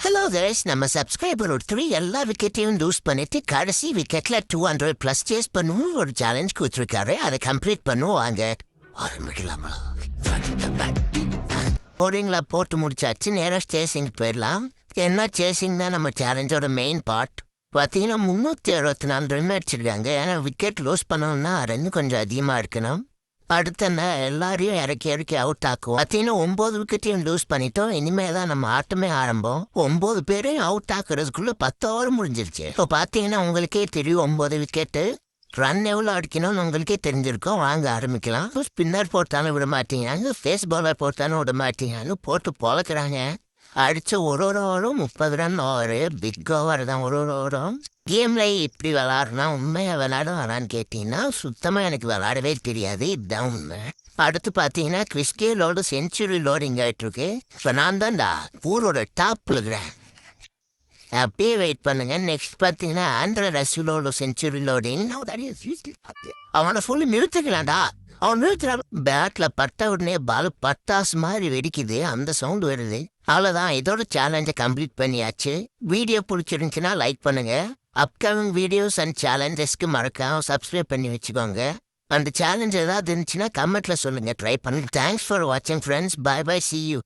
Hello guys, நம்ம subscriber ஒருத்தர் எல்லா விக்கெட்டையும் லூஸ் பண்ணிட்டு கடைசி விக்கெட்ல 200 பிளஸ் சேஸ் பண்ணுவோம் ஒரு சேலஞ்ச் கொடுத்துருக்காரு. அதை கம்ப்ளீட் பண்ணுவாங்க. ஆரம்பிக்கலாமா? போர்டிங்ல போட்டு முடிச்சாச்சு. நேரம் சேசிங் போயிடலாம். என்ன சேசிங் தான் நம்ம சேலஞ்சோட மெயின் பார்ட். பார்த்தீங்கன்னா 364 ரன் அடிச்சிருக்காங்க. ஏன்னா விக்கெட் லூஸ் பண்ணணும்னா ரன் கொஞ்சம் அதிகமாக இருக்கணும். அடுத்த எல்லாரையும் இறக்கி அவுட் ஆக்குவோம். பார்த்தீங்கன்னா 9 விக்கெட்டையும் லூஸ் பண்ணிட்டோம். இனிமேல் தான் நம்ம ஆட்டமே ஆரம்பம். 9 பேரையும் அவுட் ஆக்குறதுக்குள்ள 10 ஓவர் முடிஞ்சிருச்சு. இப்போ பார்த்தீங்கன்னா உங்களுக்கே தெரியும் 9 விக்கெட்டு ரன் எவ்வளோ அடிக்கணும்னு உங்களுக்கே தெரிஞ்சிருக்கோம். வாங்க ஆரம்பிக்கலாம். ஸ்பின்னர் போட்டாலும் விட மாட்டேங்கிறாங்க, ஃபேஸ் பாலர் போட்டாலும் விட மாட்டேங்கிறாங்க. போட்டு பொழக்கிறாங்க. அடித்த ஒரு ஓவரும் 30 ரன் ஓவரு. பிக் ஓவர் தான் ஒரு ஓவரும். கேம்ல இப்படி விளாட்றனா உண்மையாக விளாட வரான்னு கேட்டிங்கன்னா சுத்தமாக எனக்கு விளாடவே தெரியாது. இதுதான் உண்மை. அடுத்து பார்த்தீங்கன்னா கிறிஸ்கேலோட செஞ்சுரி லோடிங் ஆகிட்டுருக்கு. இப்போ நான் தான்டா ஊரோட டாப்பில் இருக்கிறேன். அப்படியே வெயிட் பண்ணுங்க. நெக்ஸ்ட் பார்த்தீங்கன்னா ஆண்ட்ரே ரசூலோட செஞ்சுரி லோடிங். அவனை ஃபுல்லு நிறுத்துக்கலாம்டா. அவன் நிறுத்துறான். பேட்டில் பட்ட உடனே பால் பட்டாசு மாதிரி வெடிக்குது. அந்த சவுண்டு வருது. அவ்வளோதான். இதோட சேலஞ்சை கம்ப்ளீட் பண்ணியாச்சு. வீடியோ பிடிச்சிருந்துச்சுன்னா லைக் பண்ணுங்க. அப்கமிங் வீடியோஸ் அண்ட் சேலஞ்சஸ்க்கு மறக்காம சப்ஸ்கிரைப் பண்ணி வச்சுக்கோங்க. அந்த சேலஞ்ச் ஏதாவது இருந்துச்சுன்னா கமெண்ட்ல சொல்லுங்க. ட்ரை பண்ணுங்க. தேங்க்ஸ் ஃபார் வாட்சிங் friends. Bye bye. See you.